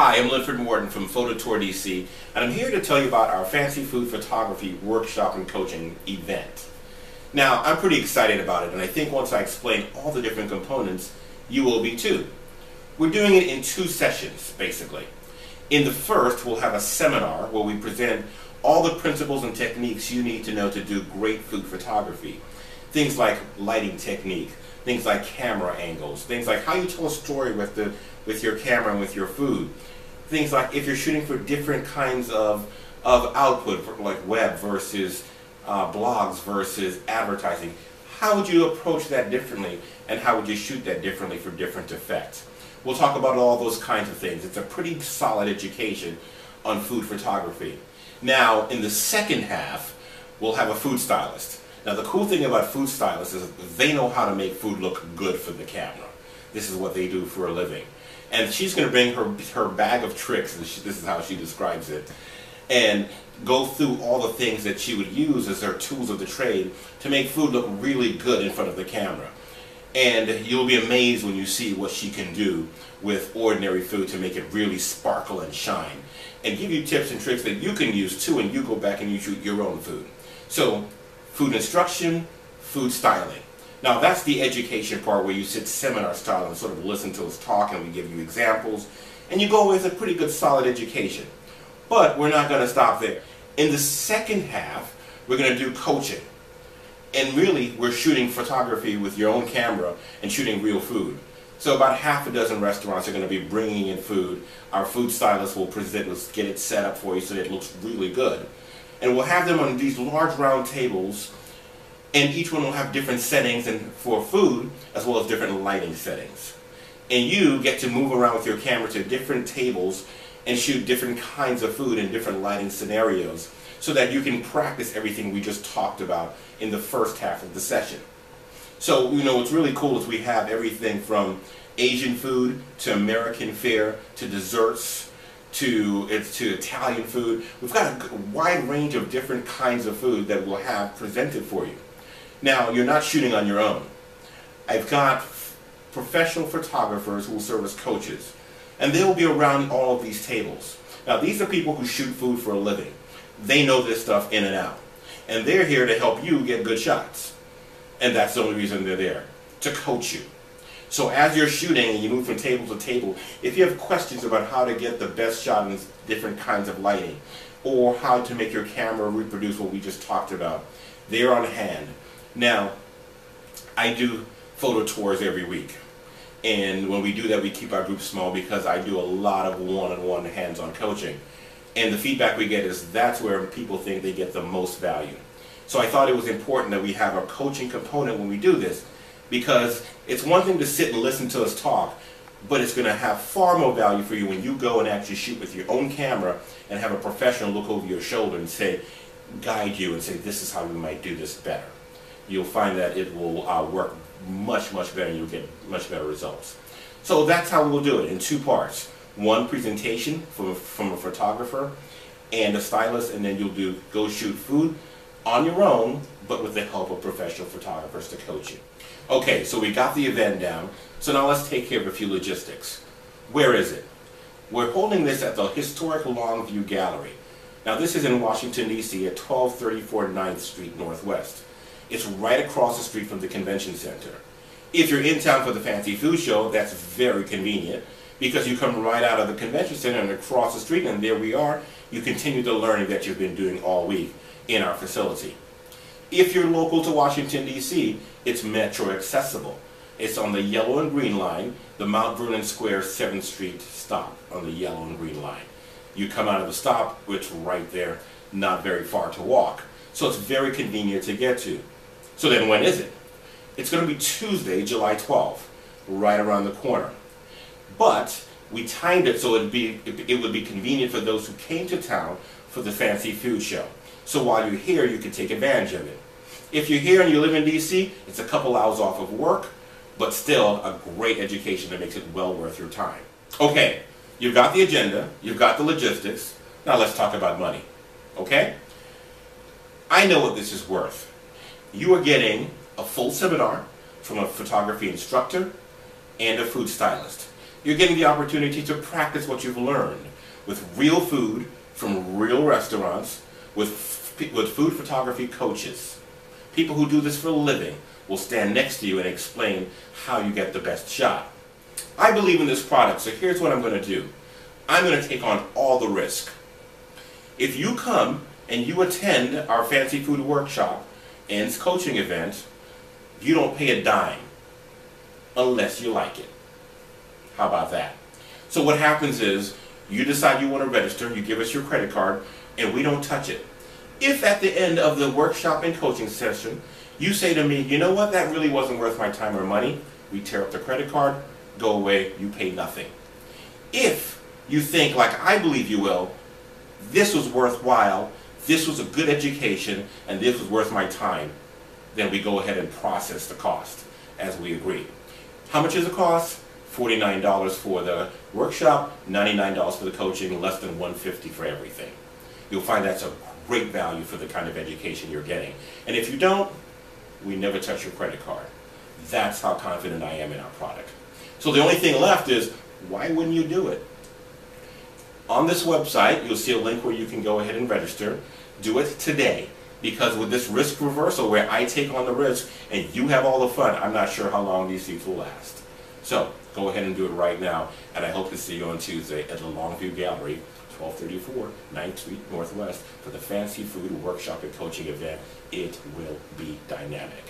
Hi, I'm Linford Morton from PhotoTour DC, and I'm here to tell you about our Fancy Food Photography Workshop and Coaching event. Now, I'm pretty excited about it, and I think once I explain all the different components, you will be too. We're doing it in two sessions, basically. In the first, we'll have a seminar where we present all the principles and techniques you need to know to do great food photography. Things like lighting technique, things like camera angles, things like how you tell a story with your camera and with your food. Things like if you're shooting for different kinds of output, like web versus blogs versus advertising, how would you approach that differently, and how would you shoot that differently for different effects? We'll talk about all those kinds of things. It's a pretty solid education on food photography. Now, in the second half, we'll have a food stylist. Now, the cool thing about food stylists is they know how to make food look good for the camera. This is what they do for a living. And she's going to bring her bag of tricks, and this is how she describes it, and go through all the things that she would use as her tools of the trade to make food look really good in front of the camera. And you'll be amazed when you see what she can do with ordinary food to make it really sparkle and shine, and give you tips and tricks that you can use too, and you go back and you shoot your own food. So, food instruction, food styling. Now that's the education part where you sit seminar style and sort of listen to us talk, and we give you examples, and you go with a pretty good solid education. But we're not going to stop there. In the second half, we're going to do coaching. And really, we're shooting photography with your own camera and shooting real food. So about half a dozen restaurants are going to be bringing in food. Our food stylist will get it set up for you so that it looks really good. And we'll have them on these large round tables, and each one will have different settings and for food, as well as different lighting settings. And you get to move around with your camera to different tables and shoot different kinds of food in different lighting scenarios, so that you can practice everything we just talked about in the first half of the session. So, what's really cool is we have everything from Asian food to American fare to desserts to Italian food. We've got a wide range of different kinds of food that we'll have presented for you. Now, you're not shooting on your own. I've got professional photographers who will serve as coaches, and they will be around all of these tables. Now, these are people who shoot food for a living. They know this stuff in and out, and they're here to help you get good shots. And that's the only reason they're there, to coach you. So as you're shooting and you move from table to table, if you have questions about how to get the best shot in different kinds of lighting, or how to make your camera reproduce what we just talked about, they're on hand. Now, I do photo tours every week. And when we do that, we keep our group small because I do a lot of one-on-one hands-on coaching. And the feedback we get is that's where people think they get the most value. So I thought it was important that we have a coaching component when we do this, because it's one thing to sit and listen to us talk, but it's going to have far more value for you when you go and actually shoot with your own camera and have a professional look over your shoulder and guide you and say, this is how we might do this better. You'll find that it will work much, much better, and you'll get much better results. So that's how we'll do it, in two parts. One presentation from a photographer and a stylist, and then you'll go shoot food on your own, but with the help of professional photographers to coach you. Okay, so we got the event down, so now let's take care of a few logistics. Where is it? We're holding this at the historic Longview Gallery. Now this is in Washington, D.C. at 1234 9th Street Northwest. It's right across the street from the convention center. If you're in town for the Fancy Food Show, that's very convenient, because you come right out of the convention center and across the street, and there we are. You continue the learning that you've been doing all week in our facility. If you're local to Washington, D.C., it's metro accessible. It's on the yellow and green line, the Mount Vernon Square 7th Street stop on the yellow and green line. You come out of the stop, it's right there, not very far to walk. So it's very convenient to get to. So then when is it? It's going to be Tuesday, July 12th, right around the corner. But we timed it so it would be convenient for those who came to town for the Fancy Food Show. So while you're here, you can take advantage of it. If you're here and you live in D.C., it's a couple hours off of work, but still a great education that makes it well worth your time. Okay, you've got the agenda, you've got the logistics, now let's talk about money, okay? I know what this is worth. You are getting a full seminar from a photography instructor and a food stylist. You're getting the opportunity to practice what you've learned with real food from real restaurants, with food photography coaches. People who do this for a living will stand next to you and explain how you get the best shot. I believe in this product, so here's what I'm going to do. I'm going to take on all the risk. If you come and you attend our Fancy Food Workshop and coaching event, you don't pay a dime unless you like it. How about that? So what happens is, you decide you want to register, you give us your credit card, and we don't touch it. If at the end of the workshop and coaching session, you say to me, you know what, that really wasn't worth my time or money, we tear up the credit card, go away, you pay nothing. If you think, like I believe you will, this was worthwhile, this was a good education, and this was worth my time, then we go ahead and process the cost as we agreed. How much is the cost? $49 for the workshop, $99 for the coaching, less than $150 for everything. You'll find that's a great value for the kind of education you're getting. And if you don't, we never touch your credit card. That's how confident I am in our product. So the only thing left is, why wouldn't you do it? On this website, you'll see a link where you can go ahead and register. Do it today. Because with this risk reversal where I take on the risk and you have all the fun, I'm not sure how long these seats will last. So go ahead and do it right now, and I hope to see you on Tuesday at the Longview Gallery, 1234 9th Street Northwest, for the Fancy Food Workshop and Coaching event. It will be dynamic.